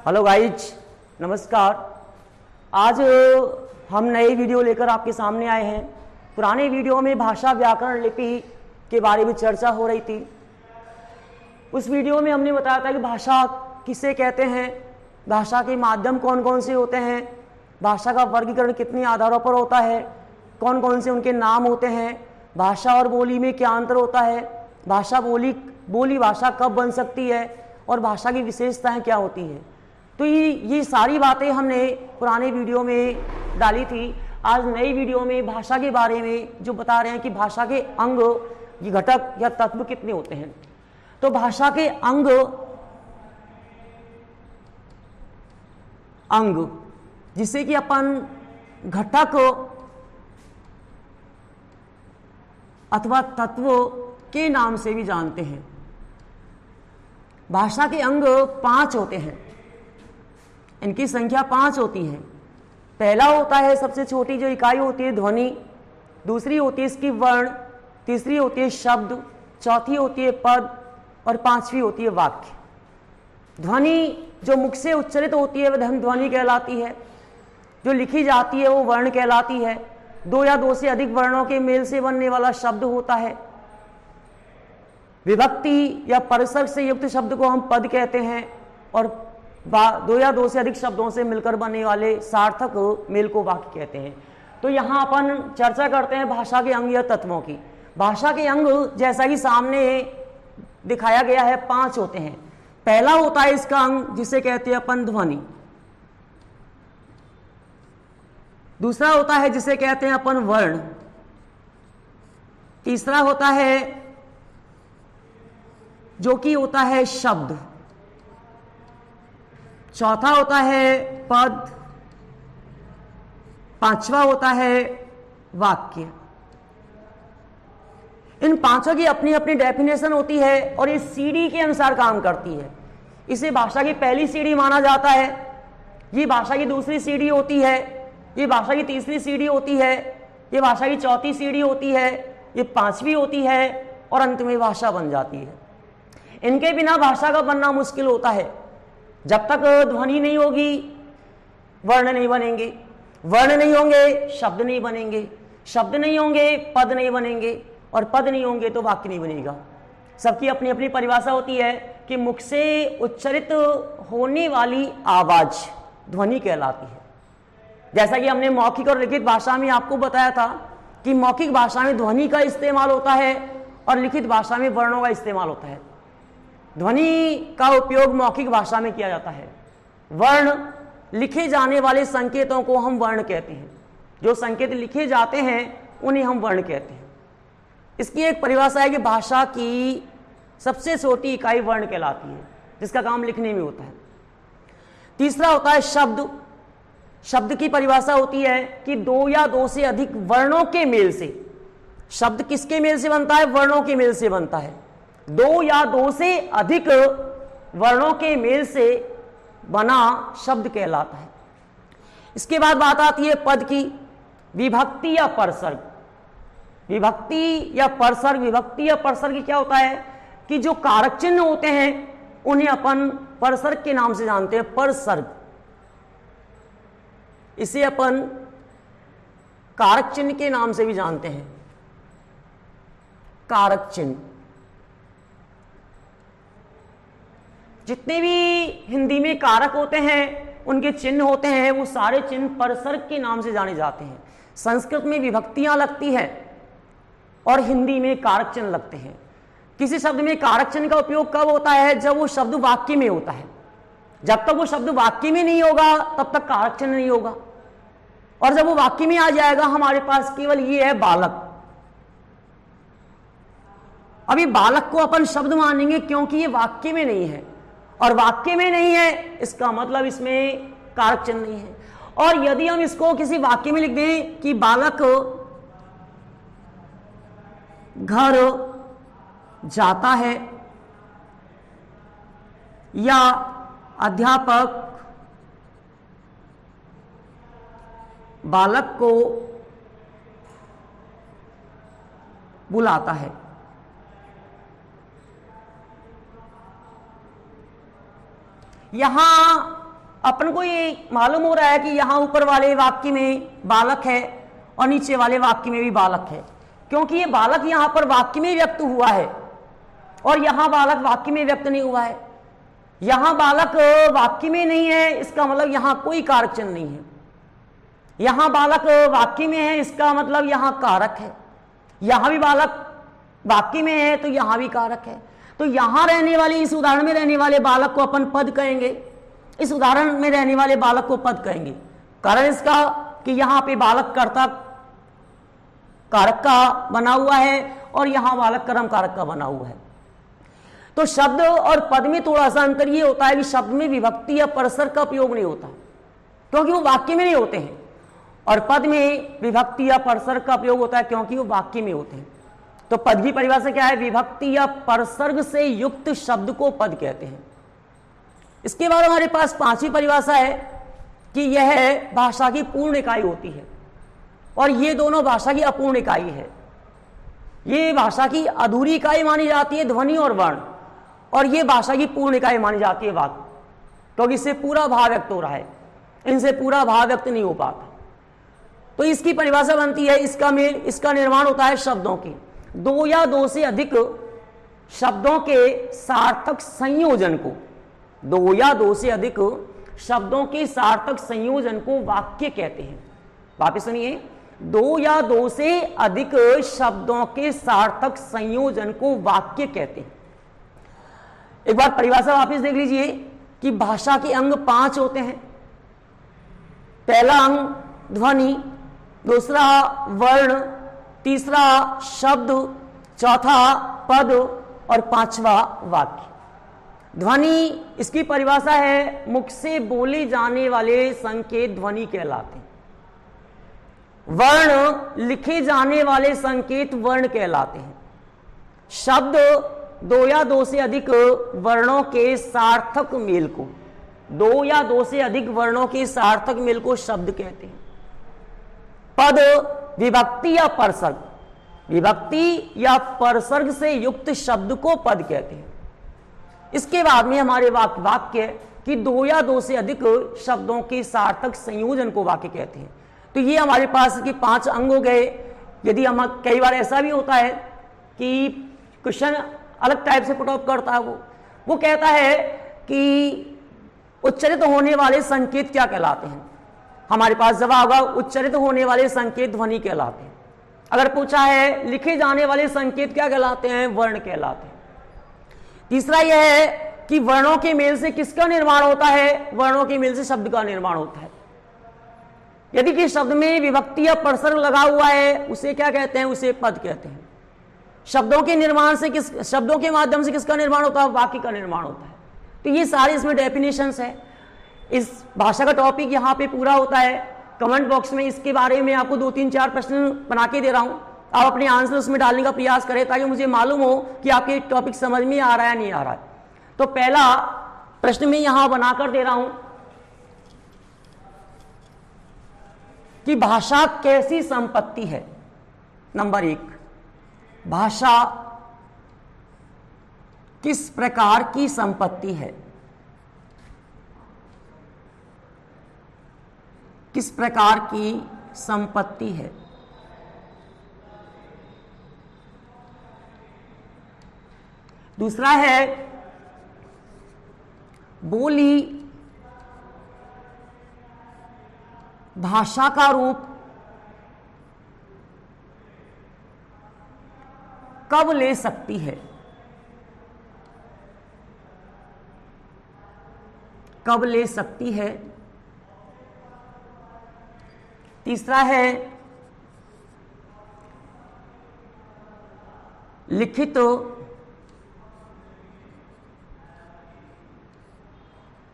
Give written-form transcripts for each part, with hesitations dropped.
Hello guys, नमस्कार। आज हम नई वीडियो लेकर आपके सामने आए हैं। पुराने वीडियो में भाषा व्याकरण लिपि के बारे में चर्चा हो रही थी। उस वीडियो में हमने बताया था कि भाषा किसे कहते हैं, भाषा के माध्यम कौन कौन से होते हैं, भाषा का वर्गीकरण कितने आधारों पर होता है, कौन कौन से उनके नाम होते हैं, भाषा और बोली में क्या अंतर होता है, भाषा बोली भाषा कब बन सकती है और भाषा की विशेषताएं क्या होती है। तो ये सारी बातें हमने पुराने वीडियो में डाली थी। आज नई वीडियो में भाषा के बारे में जो बता रहे हैं कि भाषा के अंग, ये घटक या तत्व कितने होते हैं। तो भाषा के अंग जिसे कि अपन घटक अथवा तत्व के नाम से भी जानते हैं। भाषा के अंग 5 होते हैं, इनकी संख्या 5 होती है। पहला होता है, सबसे छोटी जो इकाई होती है, ध्वनि। दूसरी होती है इसकी वर्ण, तीसरी होती है शब्द, चौथी होती है पद और पांचवी होती है वाक्य। ध्वनि जो मुख से उच्चारित होती है वह ध्वनि कहलाती है, जो लिखी जाती है वो वर्ण कहलाती है। 2 या 2 से अधिक वर्णों के मेल से बनने वाला शब्द होता है। विभक्ति या परसर्ग से युक्त शब्द को हम पद कहते हैं और 2 या 2 से अधिक शब्दों से मिलकर बनने वाले सार्थक मेल को वाक्य कहते हैं। तो यहाँ अपन चर्चा करते हैं भाषा के अंग या तत्वों की। भाषा के अंग जैसा कि सामने दिखाया गया है 5 होते हैं। पहला होता है इसका अंग जिसे कहते हैं अपन ध्वनि। दूसरा होता है जिसे कहते हैं अपन वर्ण। तीसरा होता है जो कि होता है शब्द। चौथा होता है पद। पांचवा होता है वाक्य। इन पांचों की अपनी अपनी डेफिनेशन होती है और ये सीढ़ी के अनुसार काम करती है। इसे भाषा की पहली सीढ़ी माना जाता है, ये भाषा की दूसरी सीढ़ी होती है, ये भाषा की तीसरी सीढ़ी होती है, ये भाषा की चौथी सीढ़ी होती है, ये 5वीं होती है और अंत में भाषा बन जाती है। इनके बिना भाषा का बनना मुश्किल होता है। जब तक ध्वनि नहीं होगी वर्ण नहीं बनेंगे, वर्ण नहीं होंगे शब्द नहीं बनेंगे, शब्द नहीं होंगे पद नहीं बनेंगे और पद नहीं होंगे तो वाक्य नहीं बनेगा। सबकी अपनी अपनी परिभाषा होती है कि मुख से उच्चारित होने वाली आवाज ध्वनि कहलाती है। जैसा कि हमने मौखिक और लिखित भाषा में आपको बताया था कि मौखिक भाषा में ध्वनि का इस्तेमाल होता है और लिखित भाषा में वर्णों का इस्तेमाल होता है। ध्वनि का उपयोग मौखिक भाषा में किया जाता है। वर्ण लिखे जाने वाले संकेतों को हम वर्ण कहते हैं। जो संकेत लिखे जाते हैं उन्हें हम वर्ण कहते हैं। इसकी एक परिभाषा है कि भाषा की सबसे छोटी इकाई वर्ण कहलाती है, जिसका काम लिखने में होता है। तीसरा होता है शब्द। शब्द की परिभाषा होती है कि 2 या 2 से अधिक वर्णों के मेल से। शब्द किसके मेल से बनता है? वर्णों के मेल से बनता है। 2 या 2 से अधिक वर्णों के मेल से बना शब्द कहलाता है। इसके बाद बात आती है पद की। विभक्ति या परसर्ग। विभक्ति या परसर्ग। विभक्ति या परसर्ग क्या होता है कि जो कारक चिन्ह होते हैं उन्हें अपन परसर्ग के नाम से जानते हैं। परसर्ग, इसे अपन कारक चिन्ह के नाम से भी जानते हैं। कारक चिन्ह। जितने भी हिंदी में कारक होते हैं उनके चिन्ह होते हैं वो सारे चिन्ह परसर्ग के नाम से जाने जाते हैं। संस्कृत में विभक्तियां लगती है और हिंदी में कारक चिन्ह लगते हैं। किसी शब्द में कारक चिन्ह का उपयोग कब होता है? जब वो शब्द वाक्य में होता है। जब तक वो शब्द वाक्य में नहीं होगा तब तक कारक चिन्ह नहीं होगा, और जब वो वाक्य में आ जाएगा हमारे पास केवल ये है बालक। अभी बालक को अपन शब्द मानेंगे क्योंकि ये वाक्य में नहीं है, और वाक्य में नहीं है इसका मतलब इसमें कारक चिन्ह नहीं है। और यदि हम इसको किसी वाक्य में लिख दें कि बालक घर जाता है या अध्यापक बालक को बुलाता है, यहां अपन को ये मालूम हो रहा है कि यहां ऊपर वाले वाक्य में बालक है और नीचे वाले वाक्य में भी बालक है, क्योंकि ये बालक यहां पर वाक्य में व्यक्त हुआ है और यहां बालक वाक्य में व्यक्त नहीं हुआ है। यहां बालक वाक्य में नहीं है, इसका मतलब यहां कोई कारक चिन्ह नहीं है। यहां बालक वाक्य में है, इसका मतलब यहां कारक है। यहां भी बालक वाक्य में है तो यहां भी कारक है। तो यहां रहने वाले, इस उदाहरण में रहने वाले बालक को अपन पद कहेंगे, इस उदाहरण में रहने वाले बालक को पद कहेंगे। कारण इसका कि यहां पे बालक कर्ता कारक का बना हुआ है और यहां बालक कर्म कारक का बना हुआ है। तो शब्द और पद में थोड़ा सा अंतर यह होता है कि शब्द में विभक्ति या परसर्ग का प्रयोग नहीं होता, क्योंकि वो वाक्य में नहीं होते हैं, और पद में विभक्ति या परसर्ग का प्रयोग होता है क्योंकि वो वाक्य में होते हैं। तो पद की परिभाषा क्या है? विभक्ति या परसर्ग से युक्त शब्द को पद कहते हैं। इसके बाद हमारे पास पांचवी परिभाषा है कि यह भाषा की पूर्ण इकाई होती है और ये दोनों भाषा की अपूर्ण इकाई है। ये भाषा की अधूरी इकाई मानी जाती है ध्वनि और वर्ण, और ये भाषा की पूर्ण इकाई मानी जाती है वाक्य, क्योंकि इससे पूरा भाव व्यक्त हो रहा है, इनसे पूरा भाव व्यक्त नहीं हो पाता। तो इसकी परिभाषा बनती है, इसका निर्माण होता है शब्दों की, दो या दो से अधिक शब्दों के सार्थक संयोजन को, दो या दो से अधिक शब्दों के सार्थक संयोजन को वाक्य कहते हैं। वापस सुनिए, दो या दो से अधिक शब्दों के सार्थक संयोजन को वाक्य कहते हैं। एक बार परिभाषा वापस देख लीजिए कि भाषा के अंग 5 होते हैं। पहला अंग ध्वनि, दूसरा वर्ण, तीसरा शब्द, चौथा पद और पांचवा वाक्य। ध्वनि, इसकी परिभाषा है मुख से बोले जाने वाले संकेत ध्वनि कहलाते हैं। वर्ण, लिखे जाने वाले संकेत वर्ण कहलाते हैं। शब्द, दो या दो से अधिक वर्णों के सार्थक मेल को, दो या दो से अधिक वर्णों के सार्थक मेल को शब्द कहते हैं। पद, विभक्ति या परसर्ग, विभक्ति या परसर्ग से युक्त शब्द को पद कहते हैं। इसके बाद में हमारे वाक्य कि दो या दो से अधिक शब्दों के सार्थक संयोजन को वाक्य कहते हैं। तो ये हमारे पास के 5 अंग हो गए। यदि हम, कई बार ऐसा भी होता है कि क्वेश्चन अलग टाइप से पुट अप करता है, वो कहता है कि उच्चारित होने वाले संकेत क्या कहलाते हैं। हमारे पास जवाब होगा उच्चारित होने वाले संकेत ध्वनि कहलाते हैं। अगर पूछा है लिखे जाने वाले संकेत क्या कहलाते हैं, वर्ण कहलाते हैं। तीसरा यह है कि वर्णों के मेल से किसका निर्माण होता है, वर्णों के मेल से शब्द का निर्माण होता है। यदि किसी शब्द में विभक्ति या परसर्ग लगा हुआ है उसे क्या कहते हैं, उसे पद कहते हैं। शब्दों के निर्माण से शब्दों के माध्यम से किसका निर्माण होता है, वाक्य का निर्माण होता है। तो ये सारे इसमें डेफिनेशंस है। इस भाषा का टॉपिक यहाँ पे पूरा होता है। कमेंट बॉक्स में इसके बारे में आपको 2-3-4 प्रश्न बना के दे रहा हूँ, आप अपने आंसर उसमें डालने का प्रयास करें ताकि मुझे मालूम हो कि आपके टॉपिक समझ में आ रहा है नहीं आ रहा है। तो पहला प्रश्न मैं यहां बनाकर दे रहा हूं कि भाषा कैसी संपत्ति है। नंबर 1, भाषा किस प्रकार की संपत्ति है, किस प्रकार की संपत्ति है। दूसरा है बोली भाषा का रूप कब ले सकती है, कब ले सकती है। तीसरा है लिखित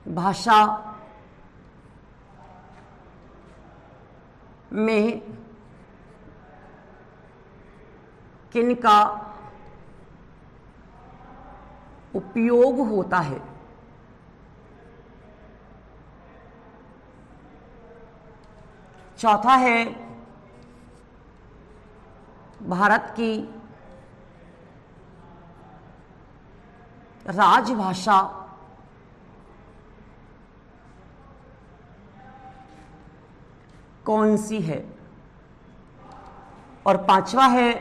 भाषा में किनका उपयोग होता है। चौथा है भारत की राजभाषा कौन सी है, और पांचवा है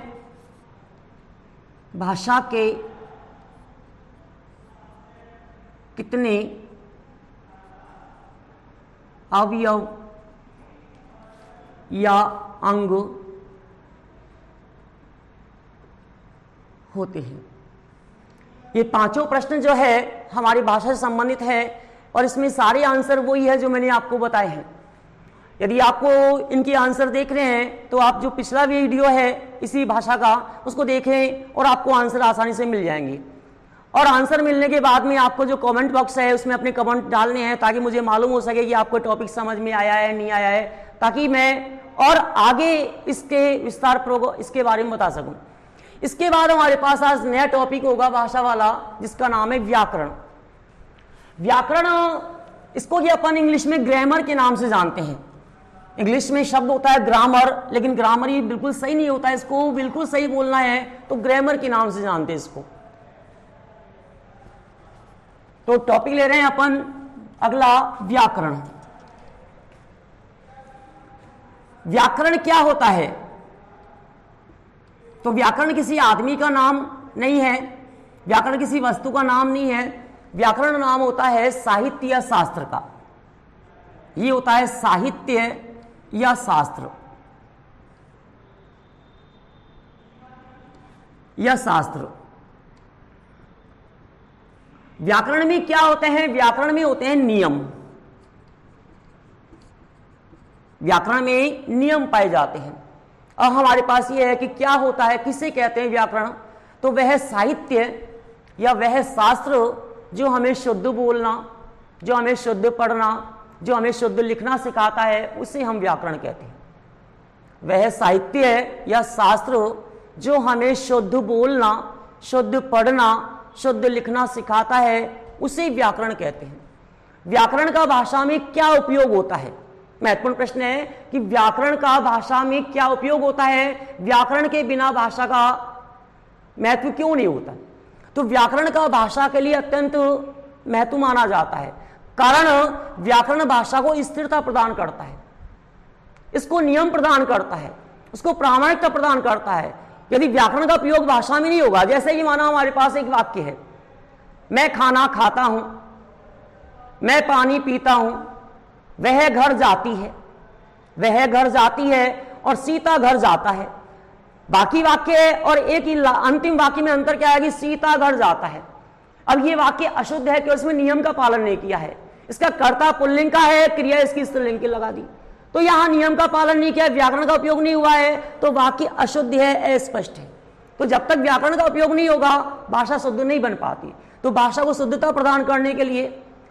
भाषा के कितने अवयव या अंग होते हैं। ये पांचों प्रश्न जो है हमारी भाषा से संबंधित है और इसमें सारे आंसर वही है जो मैंने आपको बताए हैं। यदि आपको इनके आंसर देख रहे हैं तो आप जो पिछला वीडियो है इसी भाषा का उसको देखें और आपको आंसर आसानी से मिल जाएंगे। और आंसर मिलने के बाद में आपको जो कमेंट बॉक्स है उसमें अपने कमेंट डालने हैं ताकि मुझे मालूम हो सके कि आपको टॉपिक समझ में आया है नहीं आया है, ताकि मैं और आगे इसके विस्तार पूर्वक इसके बारे में बता सकूं। इसके बाद हमारे पास आज नया टॉपिक होगा भाषा वाला, जिसका नाम है व्याकरण। व्याकरण इसको कि अपन इंग्लिश में ग्रामर के नाम से जानते हैं। इंग्लिश में शब्द होता है ग्रामर, लेकिन ग्रामर ये बिल्कुल सही नहीं होता है, इसको बिल्कुल सही बोलना है तो ग्रामर के नाम से जानते हैं इसको। तो टॉपिक ले रहे हैं अपन अगला, व्याकरण। व्याकरण क्या होता है? तो व्याकरण किसी आदमी का नाम नहीं है, व्याकरण किसी वस्तु का नाम नहीं है। व्याकरण नाम होता है साहित्य या शास्त्र का। ये होता है साहित्य या शास्त्र या शास्त्र। व्याकरण में क्या होते हैं? व्याकरण में होते हैं नियम। व्याकरण में नियम पाए जाते हैं। और हमारे पास ये है कि क्या होता है, किसे कहते हैं व्याकरण? तो वह साहित्य या वह शास्त्र जो हमें शुद्ध बोलना, जो हमें शुद्ध पढ़ना, जो हमें शुद्ध लिखना सिखाता है, उसे हम व्याकरण कहते हैं। वह साहित्य या शास्त्र जो हमें शुद्ध बोलना, शुद्ध पढ़ना, शुद्ध लिखना सिखाता है, उसे व्याकरण कहते हैं। व्याकरण का भाषा में क्या उपयोग होता है? महत्वपूर्ण प्रश्न है कि व्याकरण का भाषा में क्या उपयोग होता है? व्याकरण के बिना भाषा का महत्व क्यों नहीं होता? तो व्याकरण का भाषा के लिए अत्यंत महत्व माना जाता है, कारण व्याकरण भाषा को स्थिरता प्रदान करता है, इसको नियम प्रदान करता है, उसको प्रामाणिकता प्रदान करता है। यदि व्याकरण का प्रयोग भाषा में नहीं होगा, जैसे कि माना हमारे पास एक वाक्य है, मैं खाना खाता हूं, मैं पानी पीता हूं, वह घर जाती है, वह घर जाती है और सीता घर जाता है। बाकी वाक्य है और एक ही अंतिम वाक्य में अंतर क्या है कि सीता घर जाता है। अब ये वाक्य अशुद्ध है क्योंकि इसमें नियम का पालन नहीं किया है। इसका कर्ता पुल्लिंग का है, क्रिया इसकी स्त्रीलिंग की लगा दी, तो यहां नियम का पालन नहीं किया, व्याकरण का उपयोग नहीं हुआ है, तो वाक्य अशुद्ध है, अस्पष्ट है। तो जब तक व्याकरण का उपयोग नहीं होगा भाषा शुद्ध नहीं बन पाती। तो भाषा को शुद्धता प्रदान करने के लिए,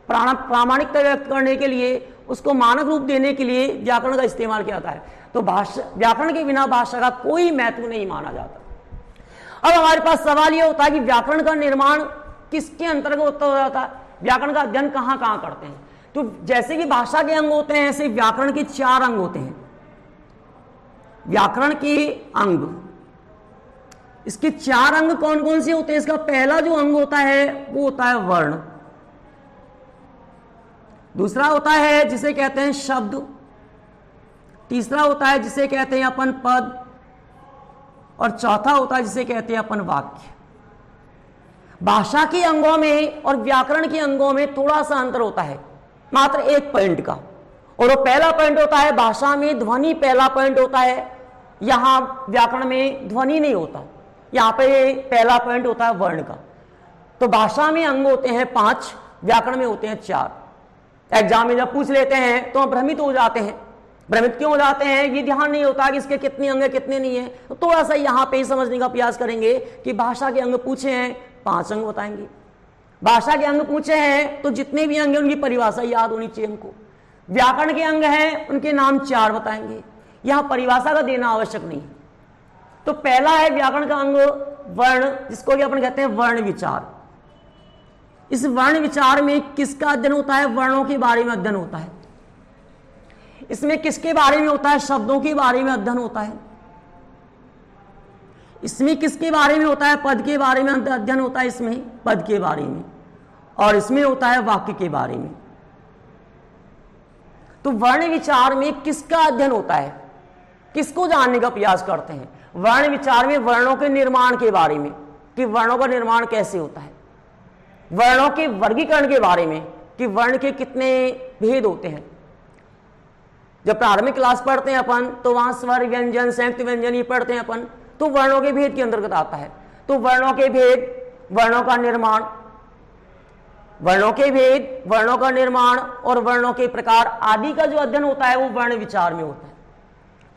प्रामाणिकता व्यक्त करने के लिए, उसको मानक रूप देने के लिए व्याकरण का इस्तेमाल किया जाता है। तो व्याकरण के बिना भाषा का कोई महत्व नहीं माना जाता। अब हमारे पास सवाल यह होता है कि व्याकरण का निर्माण किसके अंतर्गत हो जाता है? व्याकरण का अध्ययन कहां कहां करते हैं? तो जैसे कि भाषा के अंग होते हैं, ऐसे व्याकरण के 4 अंग होते हैं। व्याकरण के अंग, इसके 4 अंग कौन कौन से होते हैं? इसका पहला जो अंग होता है वो होता है वर्ण, दूसरा होता है जिसे कहते हैं शब्द, तीसरा होता है जिसे कहते हैं अपन पद, और चौथा होता है जिसे कहते हैं अपन वाक्य। भाषा के अंगों में और व्याकरण के अंगों में थोड़ा सा अंतर होता है, मात्र 1 पॉइंट का। और वो पहला पॉइंट होता है भाषा में ध्वनि पहला पॉइंट होता है, यहां व्याकरण में ध्वनि नहीं होता, यहां पे पहला पॉइंट होता है वर्ण का। तो भाषा में अंग होते हैं 5, व्याकरण में होते हैं 4। एग्जाम में जब पूछ लेते हैं तो हम भ्रमित हो जाते हैं। भ्रमित क्यों हो जाते हैं? ये ध्यान नहीं होता कि इसके कितने अंग है कितने नहीं है। तो थोड़ा सा यहां पे ही समझने का प्रयास करेंगे कि भाषा के अंग पूछे हैं 5 अंग बताएंगे, भाषा के अंग पूछे हैं तो जितने भी अंग हैं उनकी परिभाषा याद होनी चाहिए हमको। व्याकरण के अंग हैं उनके नाम 4 बताएंगे, यहां परिभाषा का देना आवश्यक नहीं है। तो पहला है व्याकरण का अंग वर्ण, जिसको कि अपन कहते हैं वर्ण विचार। इस वर्ण विचार में किसका अध्ययन होता है? वर्णों के बारे में अध्ययन होता है। इसमें किसके बारे में होता है? शब्दों के बारे में अध्ययन होता है। इसमें किसके बारे में होता है? पद के बारे में अध्ययन होता है, इसमें पद के बारे में, और इसमें होता है वाक्य के बारे में। तो वर्ण विचार में किसका अध्ययन होता है, किसको जानने का प्रयास करते हैं? वर्ण विचार में वर्णों के निर्माण के बारे में कि वर्णों का निर्माण कैसे होता है, वर्णों के वर्गीकरण के बारे में कि वर्ण के कितने भेद होते हैं। जब प्रारंभिक क्लास पढ़ते हैं अपन तो वहां स्वर व्यंजन संयुक्त व्यंजन ये पढ़ते हैं अपन, तो वर्णों के भेद के अंतर्गत आता है। तो वर्णों के भेद, वर्णों का निर्माण, वर्णों के भेद, वर्णों का निर्माण और वर्णों के प्रकार आदि का जो अध्ययन होता है वो वर्ण विचार में होता है।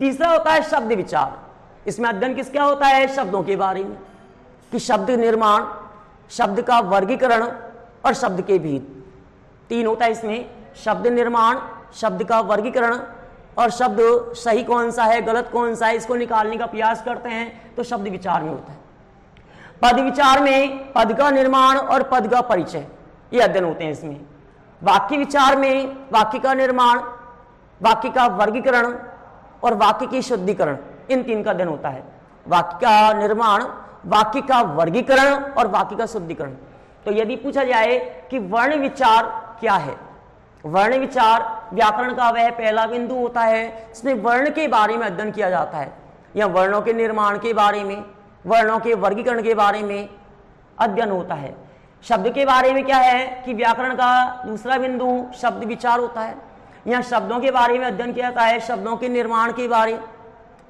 तीसरा होता है शब्द विचार। इसमें अध्ययन किसका होता है? शब्दों के बारे में कि शब्द निर्माण, शब्द का वर्गीकरण और शब्द के भेद, तीन होता है इसमें। शब्द निर्माण, शब्द का वर्गीकरण और शब्द सही कौन सा है गलत कौन सा है इसको निकालने का प्रयास करते हैं, तो शब्द विचार में होता है। पद विचार में पद का निर्माण और पद का परिचय ये अध्ययन होते हैं इसमें। वाक्य विचार में वाक्य का निर्माण, वाक्य का वर्गीकरण और वाक्य की शुद्धिकरण, इन तीन का अध्ययन होता है। वाक्य का निर्माण, वाक्य का वर्गीकरण और वाक्य का शुद्धिकरण। तो यदि पूछा जाए कि वर्ण विचार क्या है, वर्ण विचार व्याकरण का वह पहला बिंदु होता है जिसमें वर्ण के बारे में अध्ययन किया जाता है, या वर्णों के निर्माण के बारे में, वर्णों के वर्गीकरण के बारे में अध्ययन होता है। शब्द के बारे में क्या है कि व्याकरण का दूसरा बिंदु शब्द विचार होता है। यहाँ शब्दों के बारे में अध्ययन किया जाता है, शब्दों के निर्माण के बारे,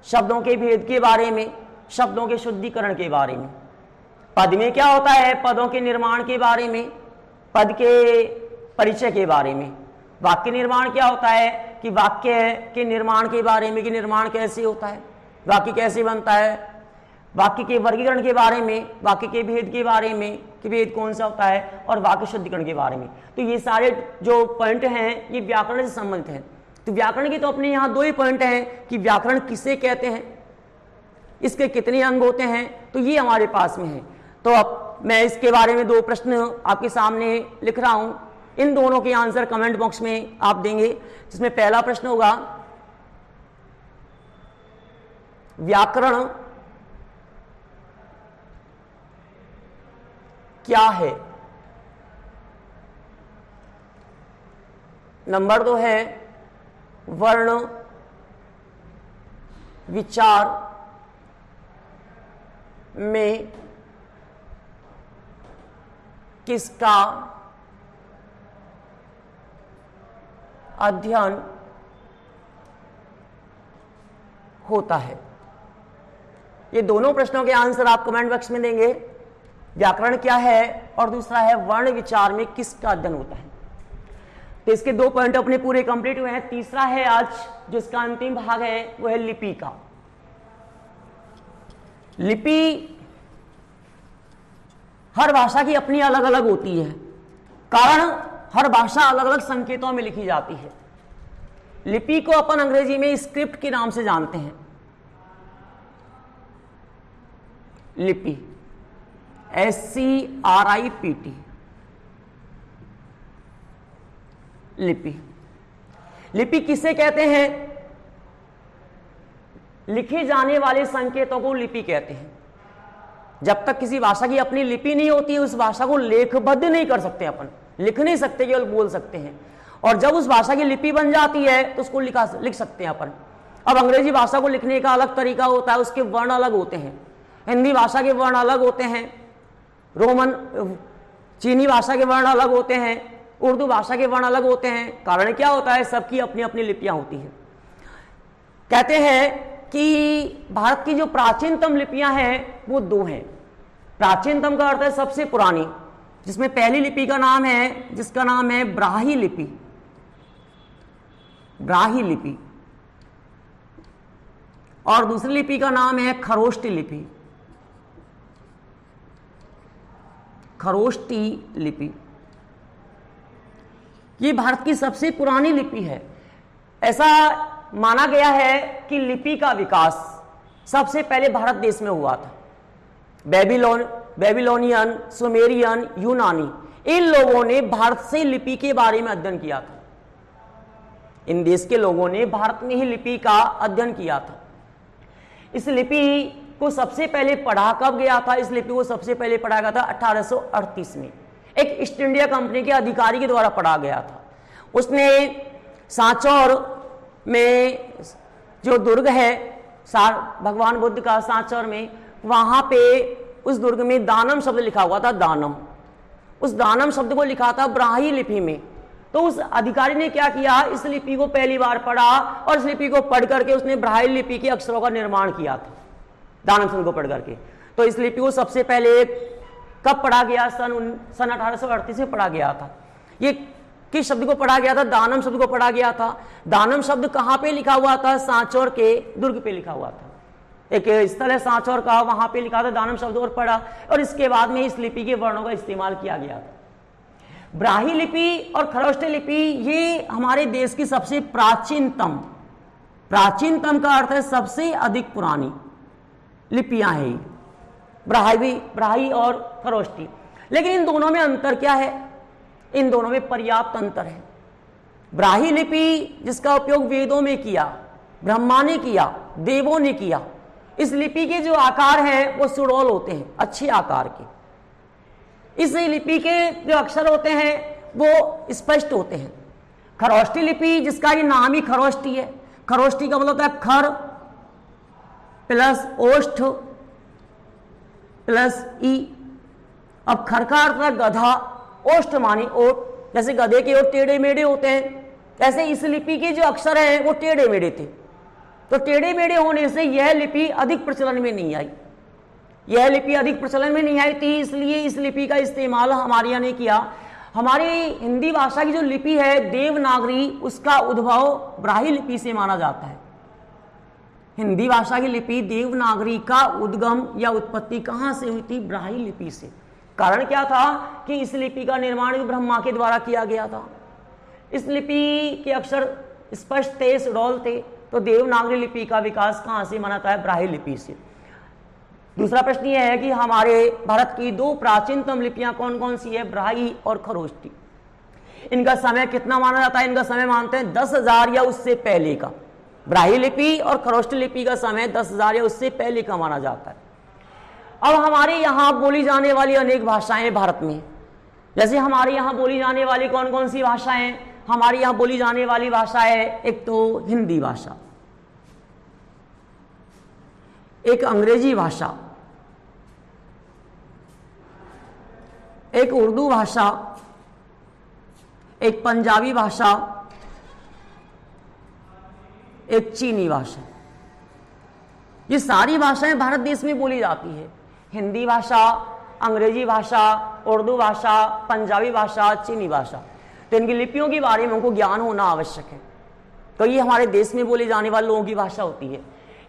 शब्दों के भेद के बारे में, शब्दों के शुद्धिकरण के बारे में। पद में क्या होता है? पदों के निर्माण के बारे में, पद के परिचय के बारे में। वाक्य निर्माण क्या होता है कि वाक्य के निर्माण के बारे में कि निर्माण कैसे होता है, वाक्य कैसे बनता है। वाक्य के वर्गीकरण के बारे में, वाक्य के भेद के बारे में कि भेद कौन सा होता है, और वाक्य शुद्धिकरण के बारे में। तो ये सारे जो पॉइंट हैं ये व्याकरण से संबंधित हैं। तो व्याकरण के तो अपने यहाँ दो ही पॉइंट हैं कि व्याकरण किसे कहते हैं, इसके कितने अंग होते हैं, तो ये हमारे पास में है। तो अब मैं इसके बारे में दो प्रश्न आपके सामने लिख रहा हूं, इन दोनों के आंसर कमेंट बॉक्स में आप देंगे। जिसमें पहला प्रश्न होगा, व्याकरण क्या है? नंबर 2 है वर्ण विचार में किसका अध्ययन होता है? ये दोनों प्रश्नों के आंसर आप कमेंट बॉक्स में देंगे। व्याकरण क्या है और दूसरा है वर्ण विचार में किसका अध्ययन होता है। तो इसके दो पॉइंट अपने पूरे कंप्लीट हुए हैं। तीसरा है आज जिसका अंतिम भाग है वो है लिपि का। लिपि हर भाषा की अपनी अलग अलग होती है, कारण हर भाषा अलग अलग संकेतों में लिखी जाती है। लिपि को अपन अंग्रेजी में स्क्रिप्ट के नाम से जानते हैं। लिपि SCRIPT, लिपि। लिपि किसे कहते हैं? लिखे जाने वाले संकेतों को लिपि कहते हैं। जब तक किसी भाषा की अपनी लिपि नहीं होती है उस भाषा को लेखबद्ध नहीं कर सकते, अपन लिख नहीं सकते, केवल बोल सकते हैं। और जब उस भाषा की लिपि बन जाती है तो उसको लिख सकते हैं अपन। अब अंग्रेजी भाषा को लिखने का अलग तरीका होता है, उसके वर्ण अलग होते हैं। हिंदी भाषा के वर्ण अलग होते हैं, रोमन चीनी भाषा के वर्ण अलग होते हैं, उर्दू भाषा के वर्ण अलग होते हैं। कारण क्या होता है? सबकी अपनी अपनी लिपियां होती हैं। कहते हैं कि भारत की जो प्राचीनतम लिपियां हैं वो दो हैं। प्राचीनतम का अर्थ है सबसे पुरानी, जिसमें पहली लिपि का नाम है जिसका नाम है ब्राही लिपि। ब्राही लिपि। और दूसरी लिपि का नाम है खरोष्टी लिपि। खरोष्टी लिपि ये भारत की सबसे पुरानी लिपि है। ऐसा माना गया है कि लिपि का विकास सबसे पहले भारत देश में हुआ था। बेबीलोनियन, सुमेरियन, यूनानी, इन लोगों ने भारत से लिपि के बारे में अध्ययन किया था। इन देश के लोगों ने भारत में ही लिपि का अध्ययन किया था। इस लिपि को सबसे पहले पढ़ा कब गया था? इस लिपि को सबसे पहले पढ़ा गया था 1838 में, एक ईस्ट इंडिया कंपनी के अधिकारी के द्वारा पढ़ा गया था। उसने सांचौर में जो दुर्ग है भगवान बुद्ध का, सांचौर में, वहां पे उस दुर्ग में दानम शब्द लिखा हुआ था, दानम। उस दानम शब्द को लिखा था ब्राह्मी लिपि में। तो उस अधिकारी ने क्या किया, इस लिपि को पहली बार पढ़ा और इस लिपि को पढ़ करके उसने ब्राह्मी लिपि के अक्षरों का निर्माण किया था, दानम शब्द को पढ़ करके। तो इस लिपि को सबसे पहले कब पढ़ा गया, सन 1838 में पढ़ा गया था। ये किस शब्द को पढ़ा गया था, दानम शब्द को पढ़ा गया था। दानम शब्द कहां पे लिखा हुआ था, सांचौर के दुर्ग पे लिखा हुआ था। एक स्थल है सांचौर का, वहां पे लिखा था दानम शब्द और पढ़ा, और इसके बाद में इस लिपि के वर्णों का इस्तेमाल किया गया था। ब्राह्मी लिपि और खरोष्टी लिपि ये हमारे देश की सबसे प्राचीनतम का अर्थ है सबसे अधिक पुरानी लिपियां हैं, ब्राह्मी और खरोष्टी। लेकिन इन दोनों में अंतर क्या है, इन दोनों में पर्याप्त अंतर है। ब्राह्मी लिपि जिसका उपयोग वेदों में किया, ब्रह्मा ने किया, देवों ने किया। इस लिपि के जो आकार हैं वो सुडौल होते हैं, अच्छे आकार के। इस लिपि के जो अक्षर होते हैं वो स्पष्ट होते हैं। खरोष्टी लिपि जिसका ये नाम ही खरोष्टी है, खरोष्टी का मतलब होता है खर प्लस ओष्ठ प्लस ई। अब खर का अर्थ है गधा, ओष्ठ मानी ओट, जैसे गधे के ओट टेढ़े मेढ़े होते हैं, ऐसे इस लिपि के जो अक्षर हैं वो टेढ़े मेढ़े थे। तो टेढ़े मेढ़े होने से यह लिपि अधिक प्रचलन में नहीं आई, यह लिपि अधिक प्रचलन में नहीं आई थी, इसलिए इस लिपि का इस्तेमाल हमारे यहाँ ने किया। हमारी हिंदी भाषा की जो लिपि है देवनागरी, उसका उद्भव ब्राह्मी लिपि से माना जाता है। हिंदी भाषा की लिपि देवनागरी का उद्गम या उत्पत्ति कहाँ से हुई थी, ब्राह्मी लिपि से। कारण क्या था कि इस लिपि का निर्माण ब्रह्मा के द्वारा किया गया था। इस लिपि के अक्षर स्पष्ट थे, सुडौल थे, तो देवनागरी लिपि का विकास कहाँ से माना है, ब्राह्मी लिपि से। दूसरा प्रश्न यह है कि हमारे भारत की दो प्राचीनतम लिपियां कौन कौन सी है, ब्राह्मी और खरोष्टी। इनका समय कितना माना जाता है, इनका समय मानते हैं 10,000 या उससे पहले का। ब्राह्मी लिपि और खरोष्टी लिपि का समय 10,000 या उससे पहले का माना जाता है। अब हमारे यहाँ बोली जाने वाली अनेक भाषाएं भारत में, जैसे हमारे यहाँ बोली जाने वाली कौन कौन सी भाषाएं, हमारे यहाँ बोली जाने वाली भाषा है एक तो हिंदी भाषा, एक अंग्रेजी भाषा, एक उर्दू भाषा, एक पंजाबी भाषा, एक चीनी भाषा। ये सारी भाषाएं भारत देश में बोली जाती है। हिंदी भाषा, अंग्रेजी भाषा, उर्दू भाषा, पंजाबी भाषा, चीनी भाषा। तो इनकी लिपियों के बारे में हमको ज्ञान होना आवश्यक है। तो ये हमारे देश में बोले जाने वाले लोगों की भाषा होती है।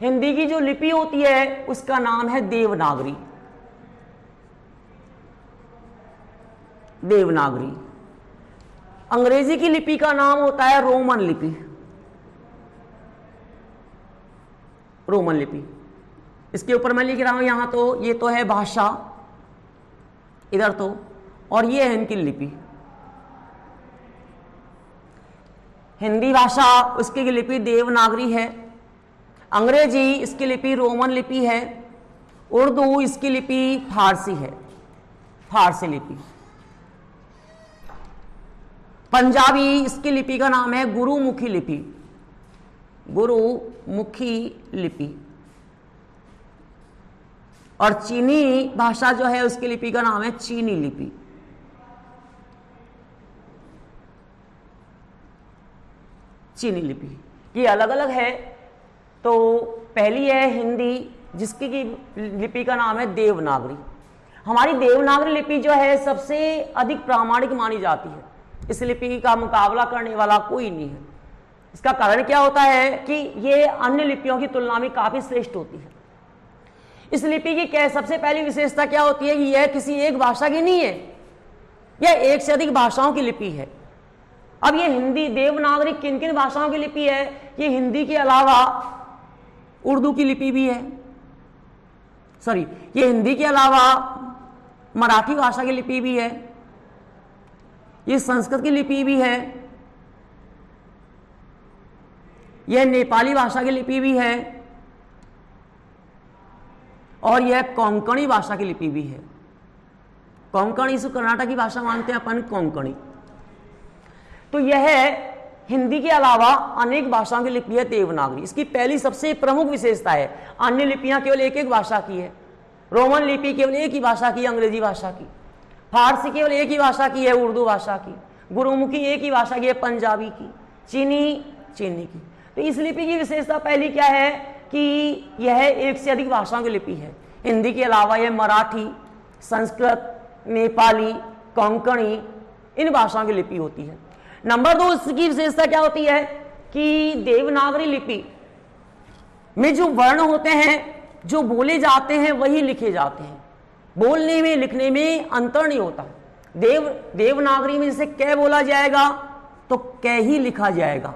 हिंदी की जो लिपि होती है उसका नाम है देवनागरी, देवनागरी। अंग्रेजी की लिपि का नाम होता है रोमन लिपि, रोमन लिपि। इसके ऊपर मैं लिख रहा हूं यहां, तो ये तो है भाषा इधर तो, और ये है इनकी लिपि। हिंदी भाषा उसकी लिपि देवनागरी है, अंग्रेजी इसकी लिपि रोमन लिपि है, उर्दू इसकी लिपि फारसी है, फारसी लिपि। पंजाबी इसकी लिपि का नाम है गुरुमुखी लिपि, गुरुमुखी लिपि। और चीनी भाषा जो है उसकी लिपि का नाम है चीनी लिपि। चीनी लिपि ये अलग अलग है। तो पहली है हिंदी जिसकी की लिपि का नाम है देवनागरी। हमारी देवनागरी लिपि जो है सबसे अधिक प्रामाणिक मानी जाती है। इस लिपि का मुकाबला करने वाला कोई नहीं है। इसका कारण क्या होता है कि ये अन्य लिपियों की तुलना में काफी श्रेष्ठ होती है। इस लिपि की सबसे पहली विशेषता क्या होती है कि यह किसी एक भाषा की नहीं है, यह एक से अधिक भाषाओं की लिपि है। अब ये हिंदी देवनागरी किन किन भाषाओं की लिपि है? ये हिंदी के अलावा उर्दू की लिपि भी है, सॉरी, ये हिंदी के अलावा मराठी भाषा की लिपि भी है, ये संस्कृत की लिपि भी है, यह नेपाली भाषा की लिपि भी है, और यह कोंकणी भाषा की लिपि भी है। कोंकणी इसको कर्नाटक की भाषा मानते हैं अपन, कोंकणी। तो यह हिंदी के अलावा अनेक भाषाओं की लिपि है देवनागरी। इसकी पहली सबसे प्रमुख विशेषता है, अन्य लिपियां केवल एक एक भाषा की है। रोमन लिपि केवल एक ही भाषा की, अंग्रेजी भाषा की। फारसी केवल एक ही भाषा की है, उर्दू भाषा की। गुरुमुखी एक ही भाषा की है, पंजाबी की। चीनी की। तो इस लिपि की विशेषता पहली क्या है कि यह एक से अधिक भाषाओं की लिपि है। हिंदी के अलावा यह मराठी, संस्कृत, नेपाली, कोंकणी इन भाषाओं की लिपि होती है। नंबर 2 इसकी विशेषता क्या होती है कि देवनागरी लिपि में जो वर्ण होते हैं, जो बोले जाते हैं वही लिखे जाते हैं। बोलने में लिखने में अंतर नहीं होता। देवनागरी में जैसे कै बोला जाएगा तो कै ही लिखा जाएगा,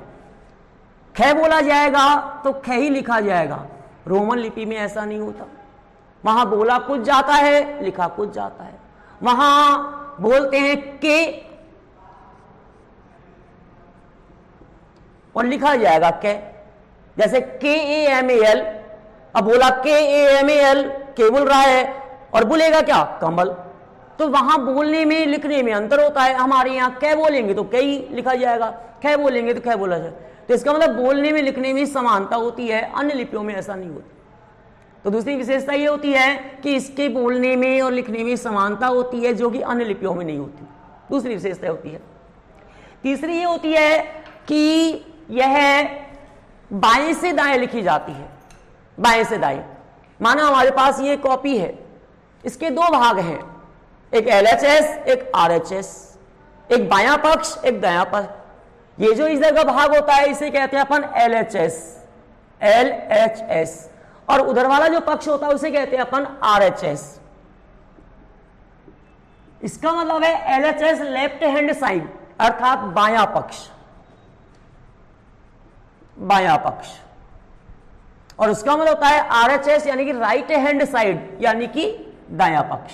ख बोला जाएगा तो ख ही लिखा जाएगा। रोमन लिपि में ऐसा नहीं होता। वहां बोला कुछ जाता है, लिखा कुछ जाता है। वहां बोलते हैं के और लिखा जाएगा कै। जैसे KAMAL, अब बोला KAMAL, के बोल रहा है और बोलेगा क्या, कमल। तो वहां बोलने में लिखने में अंतर होता है। हमारे यहाँ कै बोलेंगे तो कै ही लिखा जाएगा, ख बोलेंगे तो ख बोला जाएगा। तो इसका मतलब बोलने में लिखने में समानता होती है, अन्य लिपियों में ऐसा नहीं होता। तो दूसरी विशेषता ये होती है कि इसके बोलने में और लिखने में समानता होती है, जो कि अन्य लिपियों में नहीं होती। दूसरी विशेषता होती है। तीसरी ये होती है कि यह बाएं से दाएं लिखी जाती है। बाएं से दाएं, माना हमारे पास ये कॉपी है, इसके 2 भाग हैं, एक LHS, एक RHS, एक बायां पक्ष, एक दायां पक्ष। ये जो इधर का भाग होता है इसे कहते हैं अपन LHS, और उधर वाला जो पक्ष होता है उसे कहते हैं अपन RHS। इसका मतलब है LHS लेफ्ट हैंड साइड, अर्थात बायां पक्ष, और उसका मतलब होता है RHS यानी कि राइट हैंड साइड, यानी कि दायां पक्ष।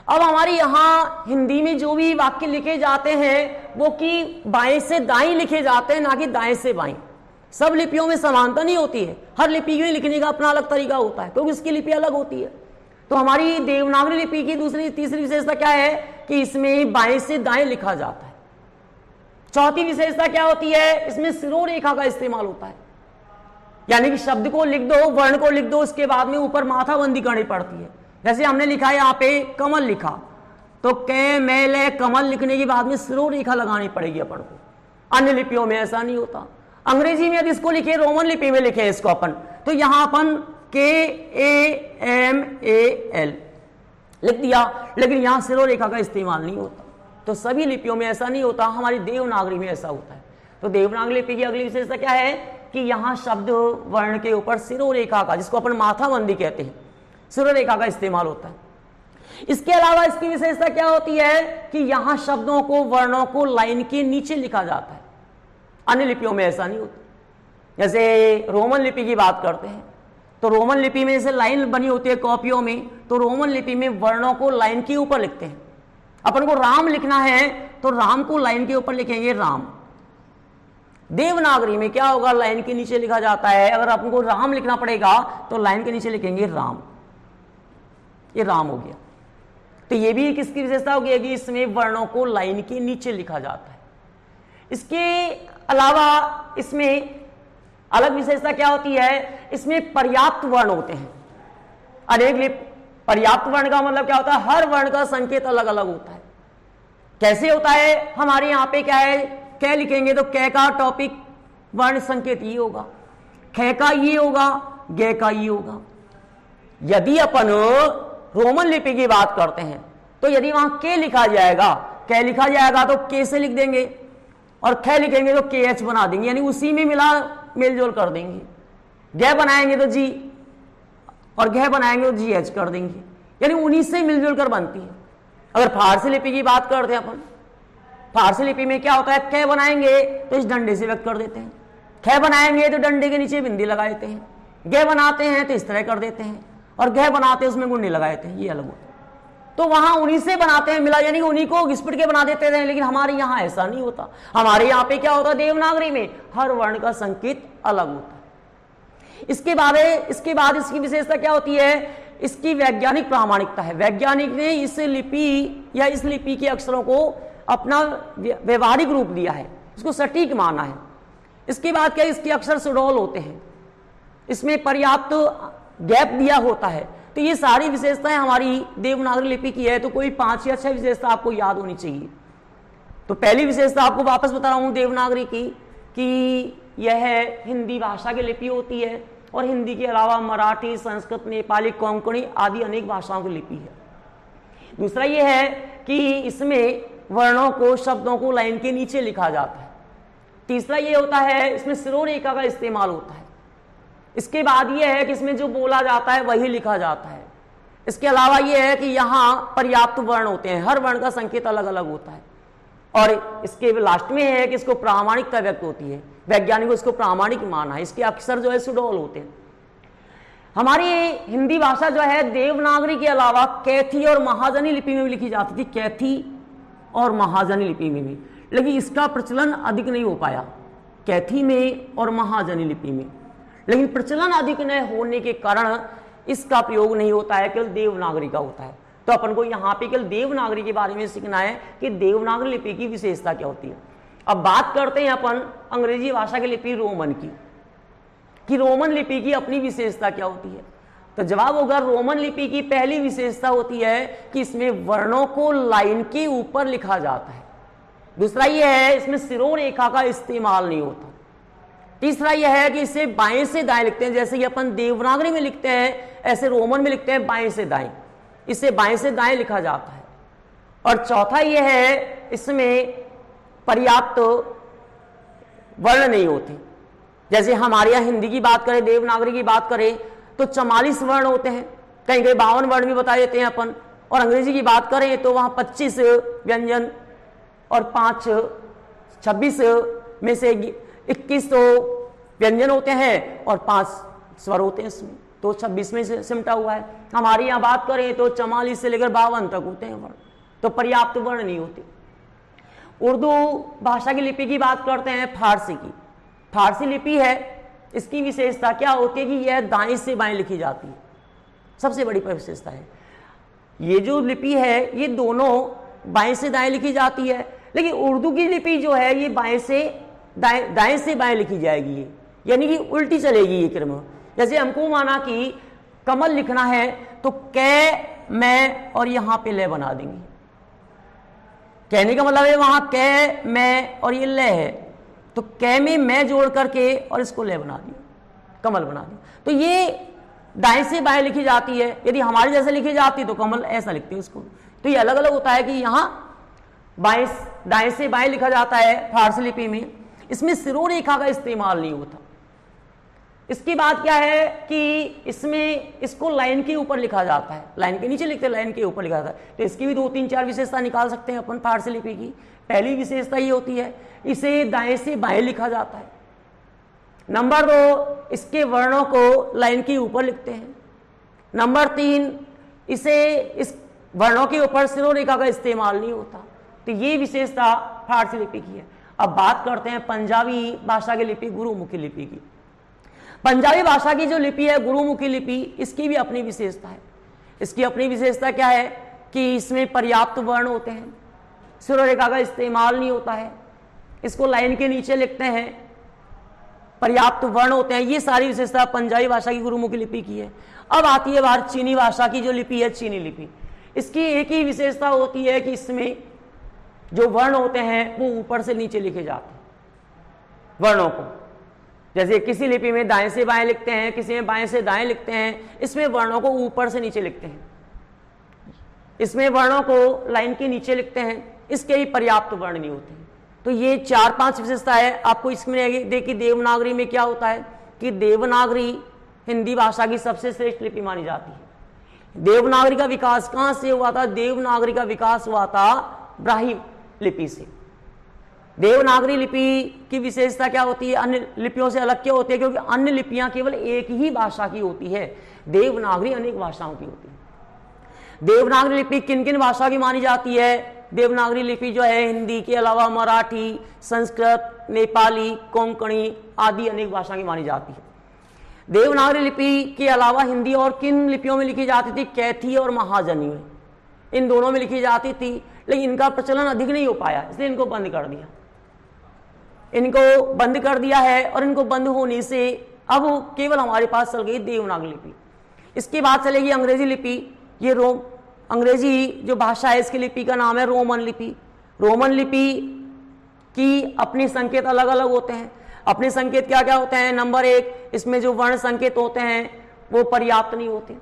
अब हमारी यहां हिंदी में जो भी वाक्य लिखे जाते हैं वो कि बाएं से दाएं लिखे जाते हैं, ना कि दाएं से बाएं। सब लिपियों में समानता नहीं होती है, हर लिपि में लिखने का अपना अलग तरीका होता है, क्योंकि इसकी लिपि अलग होती है। तो हमारी देवनागरी लिपि की तीसरी विशेषता क्या है कि इसमें बाएं से दाएं लिखा जाता है। चौथी विशेषता क्या होती है, इसमें शिरोरेखा का इस्तेमाल होता है। यानी कि शब्द को लिख दो, वर्ण को लिख दो, उसके बाद में ऊपर माथाबंदी करनी पड़ती है। जैसे हमने लिखा है यहाँ पे कमल लिखा, तो कै मैल कमल लिखने के बाद में शिरोरेखा लगानी पड़ेगी अपन को। अन्य लिपियों में ऐसा नहीं होता। अंग्रेजी में यदि इसको लिखे, रोमन लिपि में लिखे इसको अपन, तो यहां अपन KAMAL लिख दिया, लेकिन यहां शिरोरेखा का इस्तेमाल नहीं होता। तो सभी लिपियों में ऐसा नहीं होता, हमारी देवनागरी में ऐसा होता है। तो देवनागरी लिपि की अगली विशेषता क्या है कि यहां शब्द वर्ण के ऊपर शिरोरेखा का, जिसको अपन माथाबंदी कहते हैं, शिरोरेखा का इस्तेमाल होता है। इसके अलावा इसकी विशेषता क्या होती है कि यहां शब्दों को, वर्णों को लाइन के नीचे लिखा जाता है। अन्य लिपियों में ऐसा नहीं होता। जैसे रोमन लिपि की बात करते हैं, तो रोमन लिपि में जैसे लाइन बनी होती है कॉपियों में, तो रोमन लिपि में वर्णों को लाइन के ऊपर लिखते हैं। अपन को राम लिखना है तो राम को लाइन के ऊपर लिखेंगे राम। देवनागरी में क्या होगा, लाइन के नीचे लिखा जाता है। अगर अपन को राम लिखना पड़ेगा तो लाइन के नीचे लिखेंगे राम, ये राम हो गया। तो ये भी किसकी विशेषता होगी कि इसमें वर्णों को लाइन के नीचे लिखा जाता है। इसके अलावा इसमें अलग विशेषता क्या होती है, इसमें पर्याप्त वर्ण होते हैं। अनेक पर्याप्त वर्ण का मतलब क्या होता है, हर वर्ण का संकेत अलग अलग होता है। कैसे होता है, हमारे यहाँ पे क्या है, कै लिखेंगे तो कै का टॉपिक वर्ण संकेत ये होगा, ख का ये होगा, ग का ये होगा। यदि अपन रोमन लिपि की बात करते हैं तो यदि वहां के लिखा जाएगा, कै लिखा जाएगा तो के से लिख देंगे, और ख लिखेंगे तो KH बना देंगे, यानी उसी में मेलजोल कर देंगे। ग बनाएंगे तो जी, और घ बनाएंगे तो GH कर देंगे, यानी उन्हीं से मिलजुल कर बनती है। अगर फारसी लिपि की बात करते हैं अपन, फारसी लिपि में क्या होता है, कै बनाएंगे तो इस डंडे से व्यक्त कर देते हैं, ख बनाएंगे तो डंडे के नीचे बिंदी लगा देते हैं, ग बनाते हैं तो इस तरह कर देते हैं, और घ बनाते हैं उसमें गुंडी लगा देते हैं, ये अलग होता है। तो वहां उन्हीं से बनाते हैं मिला, यानी उन्हीं को घिसपिट के बना देते थे। लेकिन हमारे यहाँ ऐसा नहीं होता। हमारे यहाँ पे क्या होता है, देवनागरी में हर वर्ण का संकेत अलग होता है। इसके बाद इसकी विशेषता क्या होती है इसकी वैज्ञानिक प्रामाणिकता है। वैज्ञानिक ने इस लिपि या इस लिपि के अक्षरों को अपना व्यवहारिक रूप दिया है, इसको सटीक माना है। इसके बाद क्या, इसके अक्षर सुडौल होते हैं, इसमें पर्याप्त गैप दिया होता है। तो ये सारी विशेषताएं हमारी देवनागरी लिपि की है। तो कोई 5 या 6 विशेषता आपको याद होनी चाहिए। तो पहली विशेषता आपको वापस बता रहा हूं देवनागरी की, कि यह हिंदी भाषा की लिपि होती है और हिंदी के अलावा मराठी, संस्कृत, नेपाली, कोंकणी आदि अनेक भाषाओं की लिपि है। दूसरा यह है कि इसमें वर्णों को, शब्दों को लाइन के नीचे लिखा जाता है। तीसरा यह होता है इसमें शिरोरेखा का इस्तेमाल होता है। इसके बाद यह है कि इसमें जो बोला जाता है वही लिखा जाता है। इसके अलावा यह है कि यहां पर्याप्त वर्ण होते हैं, हर वर्ण का संकेत अलग अलग होता है। और इसके लास्ट में है कि इसको प्रामाणिकता व्यक्त होती है, वैज्ञानिकों इसको प्रामाणिक माना है। इसके अक्षर जो है सुडौल होते हैं। हमारी हिंदी भाषा जो है देवनागरी के अलावा कैथी और महाजनी लिपि में भी लिखी जाती थी, कैथी और महाजनी लिपि में भी, लेकिन इसका प्रचलन अधिक नहीं हो पाया कैथी में और महाजनी लिपि में। लेकिन प्रचलन अधिक न होने के कारण इसका प्रयोग नहीं होता है, केवल देवनागरी का होता है। तो अपन को यहाँ पे केवल देवनागरी के बारे में सीखना है कि देवनागरी लिपि की विशेषता क्या होती है। अब बात करते हैं अपन अंग्रेजी भाषा की लिपि रोमन की, कि रोमन लिपि की अपनी विशेषता क्या होती है। तो जवाब होगा, रोमन लिपि की पहली विशेषता होती है कि इसमें वर्णों को लाइन के ऊपर लिखा जाता है। दूसरा यह है इसमें शिरोरेखा का इस्तेमाल नहीं होता। तीसरा यह है कि इसे बाएं से दाएं लिखते हैं, जैसे कि अपन देवनागरी में लिखते हैं ऐसे रोमन में लिखते हैं बाएं से दाएं, इसे बाएं से दाएं लिखा जाता है। और चौथा यह है इसमें पर्याप्त वर्ण नहीं होते। जैसे हमारे यहाँ हिंदी की बात करें, देवनागरी की बात करें तो 44 वर्ण होते हैं, कहीं कहीं 52 वर्ण भी बता देते हैं अपन। और अंग्रेजी की बात करें तो वहां 25 व्यंजन और 26 में से 21 तो व्यंजन होते हैं और 5 स्वर होते हैं इसमें, तो 26 में से सिमटा हुआ है। हमारे यहाँ बात करें तो 44 से लेकर 52 तक होते हैं वर्ण, तो पर्याप्त वर्ण नहीं होते। उर्दू भाषा की लिपि की बात करते हैं, फारसी की। फारसी लिपि है, इसकी विशेषता क्या होती है कि यह दाएं से बाएं लिखी जाती है, सबसे बड़ी विशेषता है। ये जो लिपि है ये दोनों बाएं से दाएं लिखी जाती है, लेकिन उर्दू की लिपि जो है ये बाएं से दाएं से बाएं लिखी जाएगी, ये यानी कि उल्टी चलेगी ये क्रम। जैसे हमको माना कि कमल लिखना है तो कै, मैं और यहां पे ले बना देंगे। कहने का मतलब है वहां कै, मैं और ये ले है, तो कै में मैं जोड़ करके और इसको ले बना दिया, कमल बना दिया। तो ये दाएं से बाएं लिखी जाती है। यदि हमारे जैसे लिखी जाती तो कमल ऐसा लिखते हैं उसको। तो ये अलग अलग होता है कि यहाँ दाएं से बाएं लिखा जाता है फारसी लिपि में। इसमें शिरोरेखा का इस्तेमाल नहीं होता। इसके बाद क्या है कि इसमें इसको लाइन के ऊपर लिखा जाता है, लाइन के नीचे लिखते हैं, लाइन के ऊपर लिखा जाता है। तो इसकी भी 2, 3, 4 विशेषता निकाल सकते हैं अपन फारसी लिपि की। पहली विशेषता ये होती है इसे दाएं से बाएं लिखा जाता है। नंबर 2, इसके वर्णों को लाइन के ऊपर लिखते हैं। नंबर 3, इसे इस वर्णों के ऊपर शिरोरेखा का इस्तेमाल नहीं होता। तो ये विशेषता फारसी लिपि की है। अब बात करते हैं पंजाबी भाषा की लिपि, गुरुमुखी लिपि की। पंजाबी भाषा की जो लिपि है गुरुमुखी लिपि, इसकी भी अपनी विशेषता है। इसकी अपनी विशेषता क्या है कि इसमें पर्याप्त वर्ण होते हैं, शिरोरेखा का इस्तेमाल नहीं होता है, इसको लाइन के नीचे लिखते हैं, पर्याप्त वर्ण होते हैं। ये सारी विशेषता पंजाबी भाषा की गुरुमुखी लिपि की है। अब आती है बात चीनी भाषा की जो लिपि है, चीनी लिपि। इसकी एक ही विशेषता होती है कि इसमें जो वर्ण होते हैं वो ऊपर से नीचे लिखे जाते हैं वर्णों को। जैसे किसी लिपि में दाएं से बाएं लिखते हैं, किसी में बाएं से दाएं लिखते हैं, इसमें वर्णों को ऊपर से नीचे लिखते हैं, इसमें वर्णों को लाइन के नीचे लिखते हैं, इसके ही पर्याप्त वर्ण नहीं होते। तो ये 4-5 विशेषता है। आपको इसमें देखिए देवनागरी में क्या होता है कि देवनागरी हिंदी भाषा की सबसे श्रेष्ठ लिपि मानी जाती है। देवनागरी का विकास कहां से हुआ था? देवनागरी का विकास हुआ था ब्राह्मी लिपि से। देवनागरी लिपि की विशेषता क्या होती है? अन्य लिपियों से अलग क्या होती है? क्योंकि अन्य लिपियां केवल एक ही भाषा की होती है, देवनागरी अनेक भाषाओं की होती है। देवनागरी लिपि किन किन भाषा की मानी जाती है? देवनागरी लिपि जो है हिंदी के अलावा मराठी, संस्कृत, नेपाली, कोंकणी आदि अनेक भाषा की मानी जाती है। देवनागरी लिपि के अलावा हिंदी और किन लिपियों में लिखी जाती थी? कैथी और महाजनी में, इन दोनों में लिखी जाती थी, लेकिन इनका प्रचलन अधिक नहीं हो पाया, इसलिए इनको बंद कर दिया। इनको बंद कर दिया है और इनको बंद होने से अब केवल हमारे पास चल गई देवनागरी लिपि। इसके बाद चलेगी अंग्रेजी लिपि। ये अंग्रेजी जो भाषा है इसकी लिपि का नाम है रोमन लिपि। रोमन लिपि की अपने संकेत अलग अलग होते हैं। अपने संकेत क्या क्या होते हैं? नंबर 1, इसमें जो वर्ण संकेत होते हैं वो पर्याप्त नहीं होते,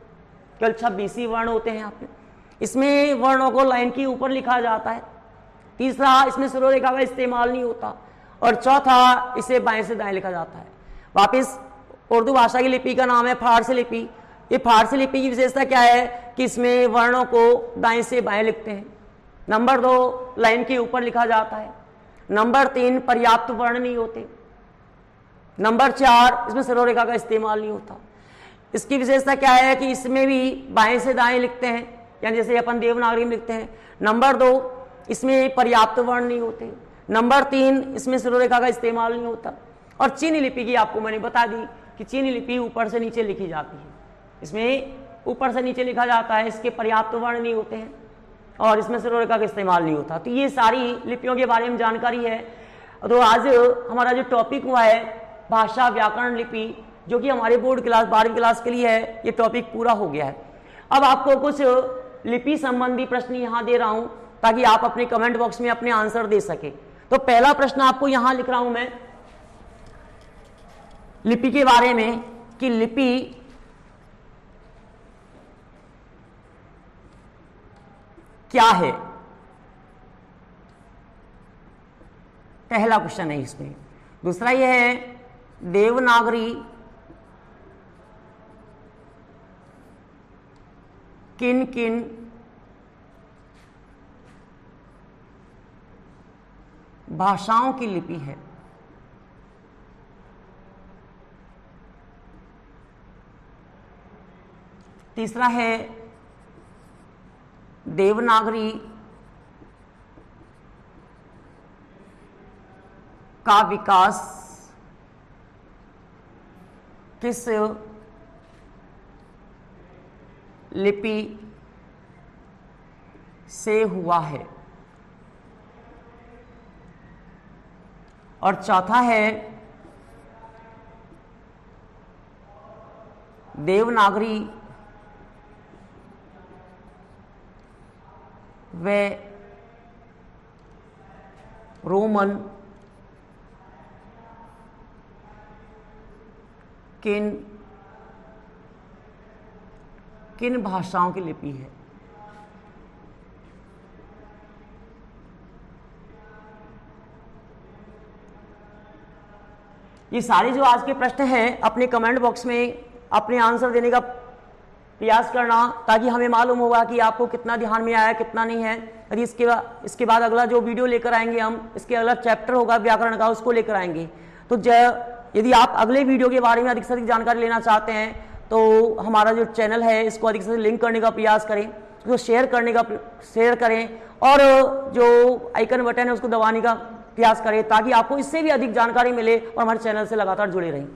केवल 26 ही वर्ण होते हैं यहाँ पे। इसमें वर्णों को लाइन के ऊपर लिखा जाता है। तीसरा, इसमें सिरोरेखा का इस्तेमाल नहीं होता। और चौथा, इसे बाएं से दाएं लिखा जाता है। वापिस उर्दू भाषा की लिपि का नाम है फारसी लिपि। ये फारसी लिपि की विशेषता क्या है कि इसमें वर्णों को दाएं से बाएं लिखते हैं। नंबर 2, लाइन के ऊपर लिखा जाता है। नंबर 3, पर्याप्त वर्ण नहीं होते। नंबर 4, इसमें सिरोरेखा का इस्तेमाल नहीं होता। इसकी विशेषता क्या है कि इसमें भी बाएं से दाएं लिखते हैं, यानी जैसे अपन देवनागरी में लिखते हैं। नंबर 2, इसमें पर्याप्त वर्ण नहीं होते। नंबर 3, इसमें सिरोरेखा का इस्तेमाल नहीं होता। और चीनी लिपि की आपको मैंने बता दी कि चीनी लिपि ऊपर से नीचे लिखी जाती है। इसमें ऊपर से नीचे लिखा जाता है, इसके पर्याप्त वर्ण नहीं होते हैं और इसमें सिरोरेखा का इस्तेमाल नहीं होता। तो ये सारी लिपियों के बारे में जानकारी है। तो आज हमारा जो टॉपिक हुआ है भाषा व्याकरण लिपि, जो कि हमारे बोर्ड क्लास 12वीं क्लास के लिए है, ये टॉपिक पूरा हो गया है। अब आपको कुछ लिपि संबंधी प्रश्न यहाँ दे रहा हूँ ताकि आप अपने कमेंट बॉक्स में अपने आंसर दे सके। तो पहला प्रश्न आपको यहाँ लिख रहा हूं मैं लिपि के बारे में कि लिपि क्या है। पहला क्वेश्चन है इसमें। दूसरा यह है देवनागरी किन किन भाषाओं की लिपि है। तीसरा है देवनागरी का विकास किस लिपि से हुआ है। और चौथा है देवनागरी व रोमन किन किन भाषाओं की लिपि है। ये सारे जो आज के प्रश्न हैं अपने कमेंट बॉक्स में अपने आंसर देने का प्रयास करना ताकि हमें मालूम होगा कि आपको कितना ध्यान में आया कितना नहीं है। यदि इसके बाद अगला जो वीडियो लेकर आएंगे हम, इसके अगला चैप्टर होगा व्याकरण का, उसको लेकर आएंगे। तो यदि आप अगले वीडियो के बारे में अधिक से अधिक जानकारी लेना चाहते हैं तो हमारा जो चैनल है इसको अधिक से अधिक लिंक करने का प्रयास करें, उसको शेयर करें और जो आइकन बटन है उसको दबाने का प्रयास करें ताकि आपको इससे भी अधिक जानकारी मिले और हमारे चैनल से लगातार जुड़े रहें।